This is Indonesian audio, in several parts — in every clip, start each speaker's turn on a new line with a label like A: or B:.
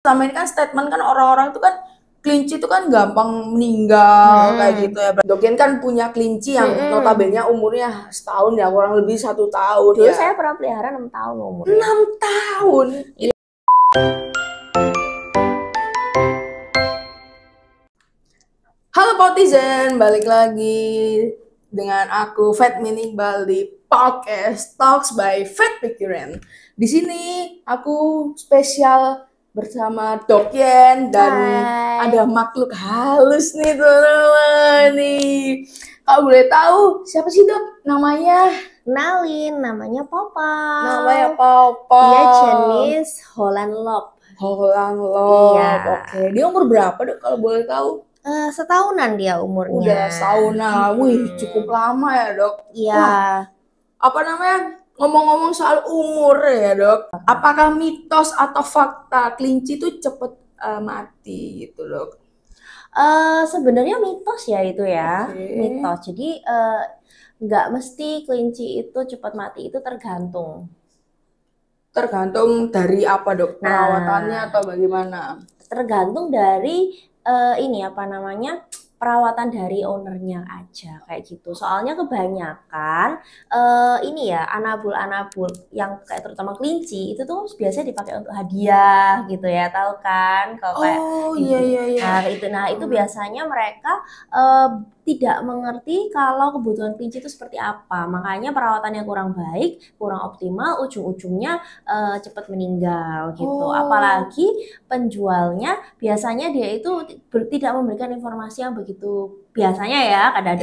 A: Selama ini kan statement kan orang-orang itu kan kelinci itu kan gampang meninggal kayak gitu ya. Dogen kan punya kelinci yang notabene umurnya setahun ya, kurang lebih 1 tahun.
B: Dulu
A: ya.
B: saya pernah pelihara 6 tahun umurnya.
A: 6 tahun.
B: Iya.
A: Halo Potizen, balik lagi dengan aku Fatmin Iqbal di podcast Talks by Fat Pikiran. Di sini aku spesial bersama Dokyen dan
B: Hai.
A: ada makhluk halus nih teman-teman nih. Kalau boleh tahu siapa sih Dok namanya?
B: Kenalin, namanya Papa.
A: Namanya Papa.
B: Dia jenis Holland Lop.
A: Holland Lop.
B: Iya.
A: Oke. Dia umur berapa Dok kalau boleh tahu?
B: Setahunan dia umurnya.
A: Udah setahunan. Wih, cukup lama ya Dok.
B: Iya.
A: Wah, apa namanya? Ngomong-ngomong soal umur ya Dok, apakah mitos atau fakta kelinci itu cepet mati gitu Dok?
B: Sebenarnya mitos ya itu ya.
A: Oke.
B: Mitos. Jadi nggak mesti kelinci itu cepat mati, itu tergantung.
A: Tergantung dari apa Dok? Perawatannya atau bagaimana?
B: Tergantung dari ini apa namanya, perawatan dari ownernya aja kayak gitu. Soalnya kebanyakan ini ya anabul-anabul yang kayak terutama kelinci itu tuh biasanya dipakai untuk hadiah gitu ya, tahu kan? Kalau kayak
A: iya.
B: Nah itu biasanya mereka tidak mengerti kalau kebutuhan kelinci itu seperti apa. Makanya perawatannya kurang baik, kurang optimal, ujung-ujungnya cepat meninggal gitu. Apalagi penjualnya biasanya dia itu tidak memberikan informasi yang begitu, biasanya ya ada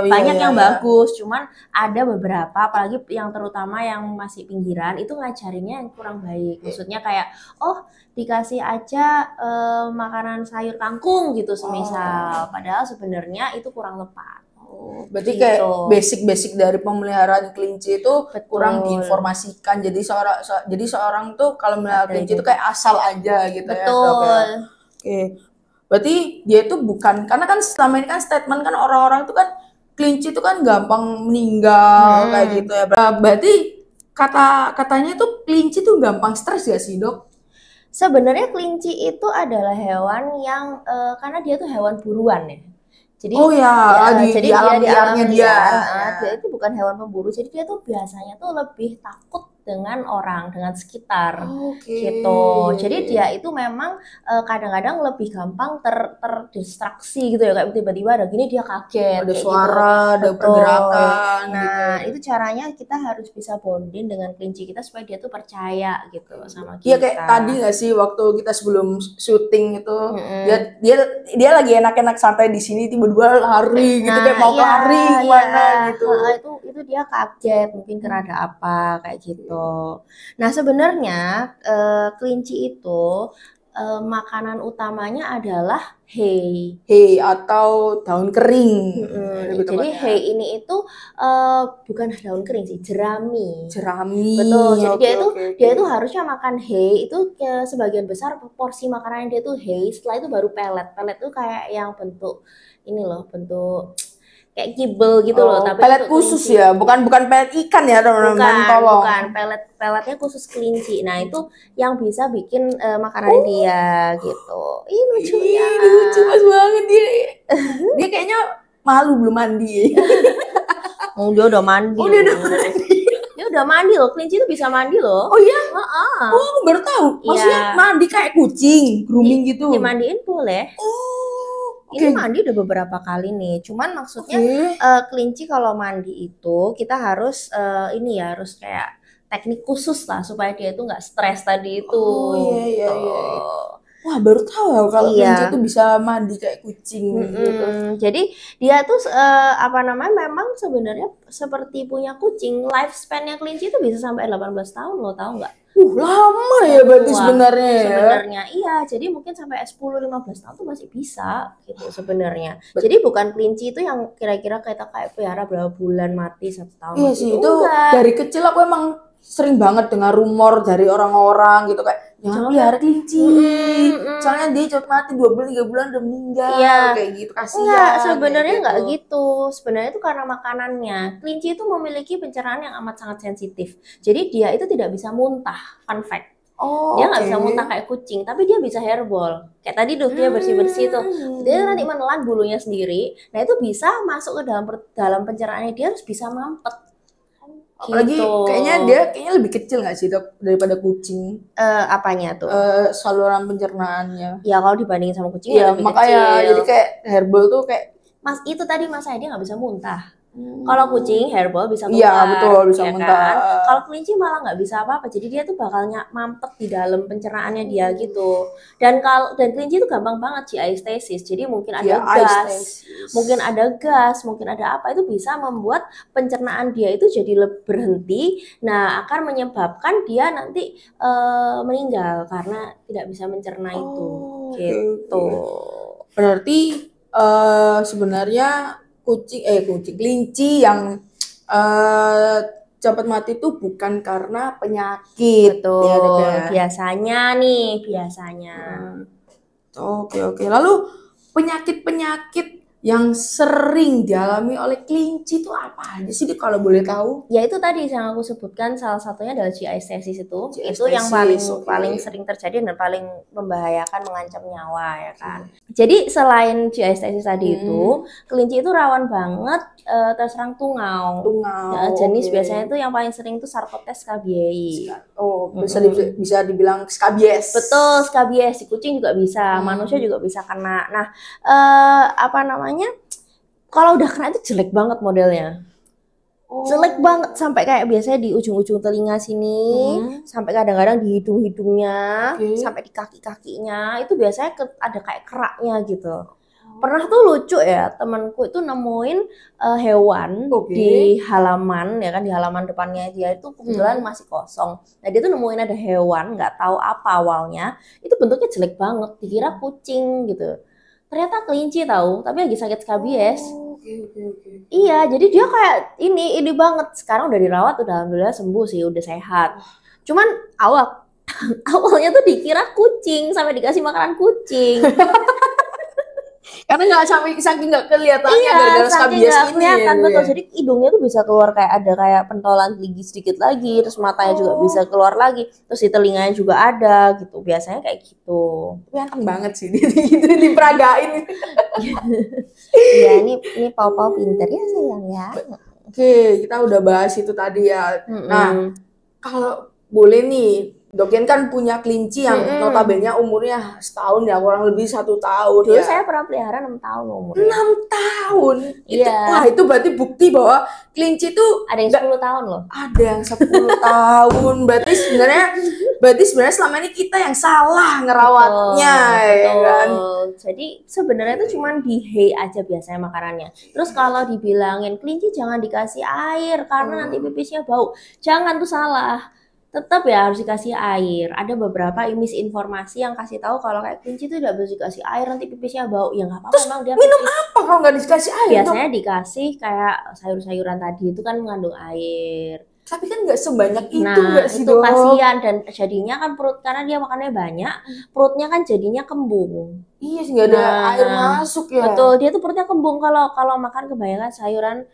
B: banyak yang bagus, cuman ada beberapa apalagi yang terutama yang masih pinggiran itu ngajarinnya yang kurang baik. Maksudnya kayak dikasih aja makanan sayur kangkung gitu semisal, padahal sebenarnya itu kurang tepat.
A: Berarti
B: gitu.
A: kayak basic-basic dari pemeliharaan kelinci itu kurang diinformasikan. Jadi seorang tuh kalau melihara kelinci itu kayak asal aja gitu ya.
B: Betul.
A: Oke. Berarti dia itu bukan, karena kan selama ini kan statement kan orang-orang itu kan kelinci itu kan gampang meninggal kayak gitu ya. Berarti katanya itu kelinci tuh gampang stres ya sih Dok?
B: Sebenarnya kelinci itu adalah hewan yang karena dia tuh hewan buruan ya. Jadi
A: di alam liarnya dia
B: itu bukan hewan pemburu. Jadi dia tuh biasanya tuh lebih takut dengan orang, dengan sekitar gitu. Jadi dia itu memang kadang-kadang lebih gampang terdistraksi gitu ya, kayak tiba-tiba ada gini dia kaget,
A: ada suara, ada pergerakan.
B: Nah itu caranya kita harus bisa bonding dengan kelinci kita supaya dia tuh percaya gitu sama kita.
A: Iya kayak tadi nggak sih waktu kita sebelum syuting itu dia lagi enak-enak santai di sini tiba-tiba lari gitu, kayak mau lari kemana gitu.
B: Itu dia kaget mungkin karena ada apa kayak gitu. Nah sebenarnya kelinci itu makanan utamanya adalah hay
A: atau daun kering.
B: Jadi hay ini itu bukan daun kering sih, jerami.
A: Betul.
B: Jadi dia itu harusnya makan hay itu sebagian besar porsi makanan dia tuh hay. Setelah itu baru pelet. Pelet itu kayak yang bentuk ini loh, bentuk kayak kibel gitu loh, tapi
A: pelet khusus kelinci. Ya, bukan pelet ikan ya teman-teman, tolong.
B: Bukan, peletnya khusus kelinci. Nah itu yang bisa bikin makanan dia gitu. Ih lucunya.
A: Lucu banget dia. Dia kayaknya malu belum mandi.
B: Dia udah mandi. Dia udah mandi loh, kelinci itu bisa mandi loh.
A: Oh iya? Aku baru tahu. Maksudnya mandi kayak kucing, grooming gitu.
B: Dimandiin boleh. Ini mandi udah beberapa kali nih, cuman maksudnya kelinci kalau mandi itu kita harus harus kayak teknik khusus lah supaya dia itu nggak stres tadi itu.
A: Iya. Wah baru tahu ya kalau kelinci itu bisa mandi kayak kucing gitu.
B: Jadi dia tuh memang sebenarnya seperti punya kucing, lifespan-nya kelinci itu bisa sampai 18 tahun loh, tahu nggak?
A: Lama ya berarti sebenarnya ya.
B: Sebenarnya iya, jadi mungkin sampai 10-15 tahun tuh masih bisa gitu sebenarnya. Jadi bukan kelinci itu yang kira-kira kayak pelihara berapa bulan mati 1 tahun.
A: Iya sih, itu dari kecil aku emang sering banget dengar rumor dari orang-orang gitu kayak jangan pelihara kelinci. Soalnya dia cepat mati 2 bulan 3 bulan udah meninggal kayak gitu, kasihan.
B: Enggak, sebenarnya enggak gitu. Sebenarnya itu karena makanannya. Kelinci itu memiliki pencernaan yang amat sangat sensitif. Jadi dia itu tidak bisa muntah. Fun fact.
A: Oh,
B: Dia nggak
A: oke.
B: bisa muntah kayak kucing, tapi dia bisa hairball. Kayak tadi tuh dia bersih-bersih tuh. Dia nanti menelan bulunya sendiri. Nah itu bisa masuk ke dalam pencernaannya, dia harus bisa mampet.
A: Apalagi
B: Gitu.
A: kayaknya lebih kecil nggak sih dok daripada kucing
B: Apanya tuh?
A: saluran pencernaannya.
B: Ya kalau dibandingin sama kucing ya
A: Iya
B: lebih
A: makanya
B: kecil.
A: jadi kayak herbal tuh kayak
B: Mas itu tadi masalahnya dia nggak bisa muntah. Kalau kucing hairball bisa
A: iya
B: keluar,
A: betul bisa
B: ya
A: muntah.
B: kan? Kalau kelinci malah nggak bisa apa-apa. Jadi dia tuh bakal mampet di dalam pencernaannya dia gitu. Dan kelinci itu gampang banget GI stasis. Jadi mungkin
A: Iya,
B: ada gas,
A: stasis.
B: mungkin ada apa itu bisa membuat pencernaan dia itu jadi berhenti. Nah, akan menyebabkan dia nanti meninggal karena tidak bisa mencerna itu.
A: Oke,
B: Gitu.
A: berarti sebenarnya kelinci yang cepat mati itu bukan karena penyakit ya dok
B: Betul.
A: ya.
B: Biasanya.
A: Oke. Lalu penyakit-penyakit yang sering dialami oleh kelinci itu apa aja sih Dik, kalau boleh tahu?
B: Ya itu tadi yang aku sebutkan salah satunya adalah GI stasis itu.
A: GI
B: Itu yang
A: stasis, oke.
B: paling sering terjadi dan paling membahayakan, mengancam nyawa ya kan. Jadi selain GI stasis tadi itu, kelinci itu rawan banget terserang tungau. Jenis biasanya itu yang paling sering itu Sarcodes scabiei.
A: Oh, bisa dibilang skabies.
B: Betul, skabies. Di kucing juga bisa, manusia juga bisa kena. Nah, apa namanya? Kalau udah kena itu jelek banget modelnya. Jelek banget sampai kayak biasanya di ujung-ujung telinga sini, sampai kadang-kadang di hidung-hidungnya, sampai di kaki-kakinya, itu biasanya ada kayak keraknya gitu. Pernah tuh lucu ya, temanku itu nemuin hewan di halaman, ya kan, di halaman depannya dia itu kebetulan masih kosong. Nah dia tuh nemuin ada hewan, nggak tahu apa awalnya, itu bentuknya jelek banget, dikira kucing gitu. Ternyata kelinci tahu, tapi lagi sakit skabies. Iya, jadi dia kayak ini banget. Sekarang udah dirawat, udah alhamdulillah sembuh sih, udah sehat. Cuman awalnya tuh dikira kucing, sampai dikasih makanan kucing.
A: Karena nggak saking nggak kelihatannya
B: Iya,
A: gara-gara
B: saking
A: skabies
B: nggak
A: ini.
B: kelihatan
A: Ya,
B: betul. Jadi hidungnya tuh bisa keluar kayak pentolan gigi sedikit lagi, terus matanya juga bisa keluar lagi, terus di telinganya juga ada gitu. Biasanya kayak gitu.
A: Ganteng banget sih gitu diperagain.
B: Iya, ini pau-pau pinter ya sayang ya.
A: Oke, kita udah bahas itu tadi ya. Nah, kalau boleh nih, Dogen kan punya kelinci yang notabene umurnya setahun ya, kurang lebih 1 tahun.
B: Dulu
A: ya.
B: saya pernah pelihara 6 tahun umurnya.
A: 6 tahun?
B: Iya.
A: Wah, itu berarti bukti bahwa kelinci itu
B: ada yang 10 tahun loh.
A: Ada yang 10 tahun. Berarti sebenarnya selama ini kita yang salah ngerawatnya,
B: betul.
A: ya kan?
B: Jadi sebenarnya itu cuma di hay aja biasanya makanannya. Terus kalau dibilangin kelinci jangan dikasih air karena nanti pipisnya bau. Jangan, tuh salah. Tetap ya harus dikasih air. Ada beberapa misinformasi yang kasih tahu kalau kayak kelinci itu tidak harus dikasih air nanti pipisnya bau. Ya nggak apa-apa, memang dia
A: minum apa kalau nggak dikasih air?
B: Biasanya dikasih kayak sayur-sayuran tadi itu kan mengandung air.
A: Tapi kan nggak sebanyak itu
B: Nah,
A: nggak sih,
B: itu
A: Dok?
B: kasihan dan jadinya kan perut, karena dia makannya banyak, perutnya kan jadinya kembung.
A: Iya sih, nggak ada air masuk ya.
B: Betul, dia tuh perutnya kembung kalau makan kebanyakan sayuran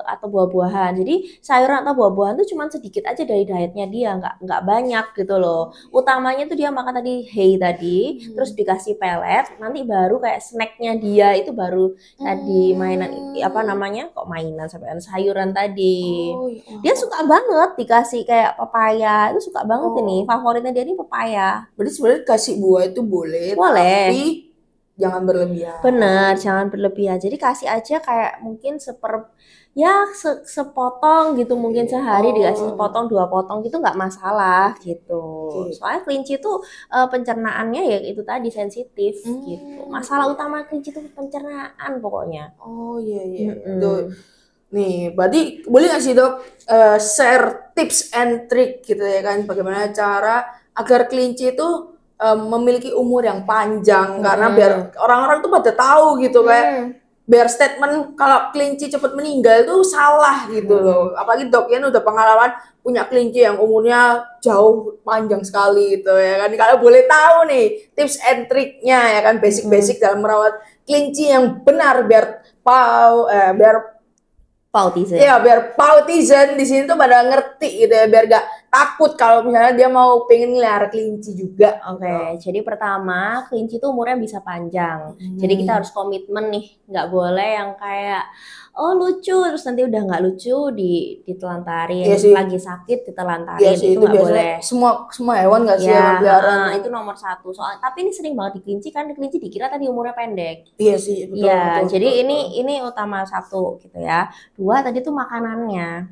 B: atau buah-buahan. Jadi sayuran atau buah-buahan tuh cuma sedikit aja dari dietnya dia, nggak banyak gitu loh. Utamanya tuh dia makan tadi hay tadi, terus dikasih pelet, nanti baru kayak snacknya dia itu baru tadi mainan apa namanya? Kok mainan sampai sayuran tadi. Dia suka banget dikasih kayak pepaya, itu suka banget ini. Favoritnya dia ini pepaya.
A: Berarti sebenarnya kasih buah itu boleh. Tapi jangan berlebihan.
B: Bener, jangan berlebihan. Jadi kasih aja kayak mungkin sepotong gitu, mungkin sehari dikasih sepotong 2 potong gitu nggak masalah gitu. Soalnya kelinci tuh pencernaannya ya itu tadi sensitif gitu. Masalah utama kelinci itu pencernaan pokoknya.
A: Oh iya. Nih, berarti boleh nggak sih Dok share tips and trick gitu ya kan, bagaimana cara agar kelinci itu memiliki umur yang panjang, karena biar orang-orang tuh pada tahu gitu kayak biar statement kalau kelinci cepat meninggal itu salah gitu loh. Apalagi Dokyen udah pengalaman punya kelinci yang umurnya jauh panjang sekali gitu ya kan. Kalau boleh tahu nih tips and triknya ya kan, basic-basic dalam merawat kelinci yang benar biar pautizen. Ya, biar pautizen di sini tuh pada ngerti gitu ya, biar gak takut kalau misalnya dia mau pengen melihara kelinci juga.
B: Oke, jadi pertama kelinci itu umurnya bisa panjang. Jadi kita harus komitmen nih, nggak boleh yang kayak oh lucu terus nanti udah nggak lucu ditelantarin,
A: Iya sih.
B: lagi sakit ditelantarin,
A: Iya sih,
B: itu nggak boleh.
A: semua hewan nggak sih
B: Ya,
A: hewan peliharaan yang-
B: itu nomor satu. Soal tapi ini sering banget di kelinci kan kelinci dikira tadi umurnya pendek.
A: Iya sih, betul,
B: Ya,
A: betul,
B: jadi
A: betul.
B: ini utama satu gitu ya. Dua tadi tuh makanannya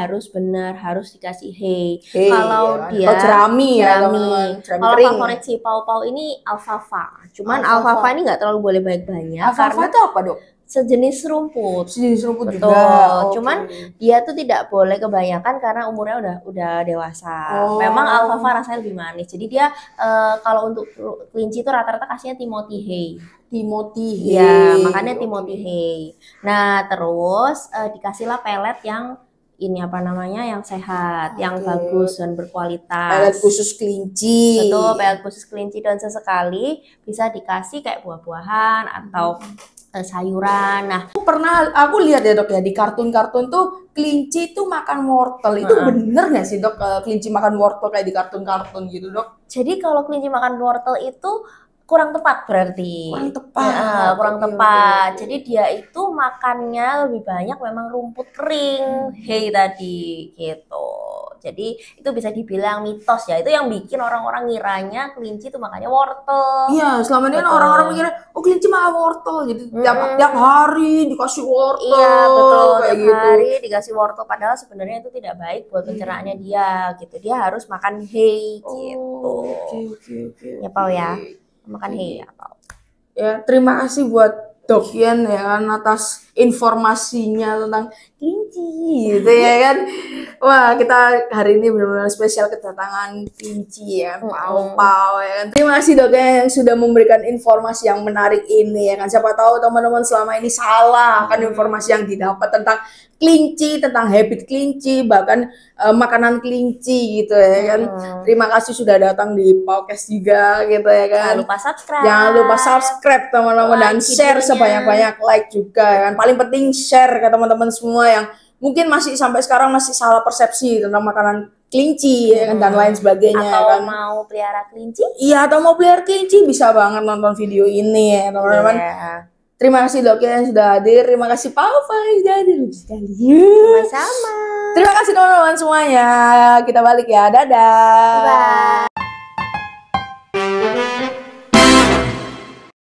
B: harus benar, harus dikasih hay.
A: Hey,
B: Kalau
A: ya kan?
B: dia
A: Atau jerami ya
B: jerami.
A: teman-teman, jerami
B: Kalau
A: kering.
B: favorit si pau-pau ini alfalfa. Cuman
A: Alfalfa.
B: alfalfa ini nggak terlalu boleh banyak-banyak
A: Alfalfa
B: karena
A: itu apa dok?
B: sejenis rumput.
A: Sejenis rumput
B: Betul.
A: juga.
B: Cuman
A: Oke.
B: dia tuh tidak boleh kebanyakan karena umurnya udah dewasa.
A: Oh.
B: Memang alfalfa rasanya lebih manis. Jadi dia kalau untuk kelinci itu rata-rata kasihnya Timothy hay.
A: Timothy
B: Iya,
A: hay.
B: makanya
A: Oke.
B: Timothy hay. Nah, terus dikasihlah pelet yang ini apa namanya yang sehat, yang
A: Oke.
B: bagus dan berkualitas.
A: Pelet khusus kelinci.
B: Betul, pelet khusus kelinci dan sesekali bisa dikasih kayak buah-buahan atau sayuran. Nah,
A: Aku lihat ya dok ya di kartun-kartun tuh kelinci tuh makan wortel. Itu bener nggak sih dok kelinci makan wortel kayak di kartun-kartun gitu dok?
B: jadi kalau kelinci makan wortel itu kurang tepat berarti.
A: Kurang tepat.
B: Ya, kurang
A: Oke,
B: tepat.
A: oke.
B: Jadi dia itu makannya lebih banyak memang rumput kering, hay tadi gitu. Jadi itu bisa dibilang mitos ya. Itu yang bikin orang-orang ngiranya kelinci itu makannya wortel.
A: Iya, selama ini kan
B: Betul.
A: orang-orang mikirnya, oh kelinci makan wortel, jadi tiap hari dikasih wortel.
B: Iya betul,
A: kayak
B: tiap
A: gitu.
B: hari dikasih wortel padahal sebenarnya itu tidak baik buat pencernaannya dia gitu. Dia harus makan hay gitu.
A: Oke.
B: Ya Pau ya, makan hay ya Pau.
A: Ya, terima kasih buat Dok Yen ya kan atas informasinya tentang kelinci gitu ya kan. Wah, kita hari ini benar-benar spesial kedatangan kelinci ya, pau-pau ya kan. Terima kasih Dok Yen yang sudah memberikan informasi yang menarik ini ya kan. Siapa tahu teman-teman selama ini salah kan informasi yang didapat tentang kelinci, tentang habit kelinci, bahkan makanan kelinci gitu ya kan. Terima kasih sudah datang di podcast juga gitu ya kan.
B: Jangan lupa subscribe.
A: Jangan lupa subscribe teman-teman dan share sebanyak-banyak, like juga ya kan. Paling penting share ke teman-teman semua yang mungkin masih sampai sekarang masih salah persepsi tentang makanan kelinci ya kan, dan lain sebagainya
B: atau
A: kan.
B: mau pelihara kelinci?
A: Iya, atau mau pelihara kelinci bisa banget nonton video ini ya teman-teman. Terima kasih Dok yang sudah hadir. Terima kasih Pau yang sudah hadir sekali.
B: Sama-sama.
A: Terima kasih teman-teman semuanya. Kita balik ya. Dadah.
B: Bye.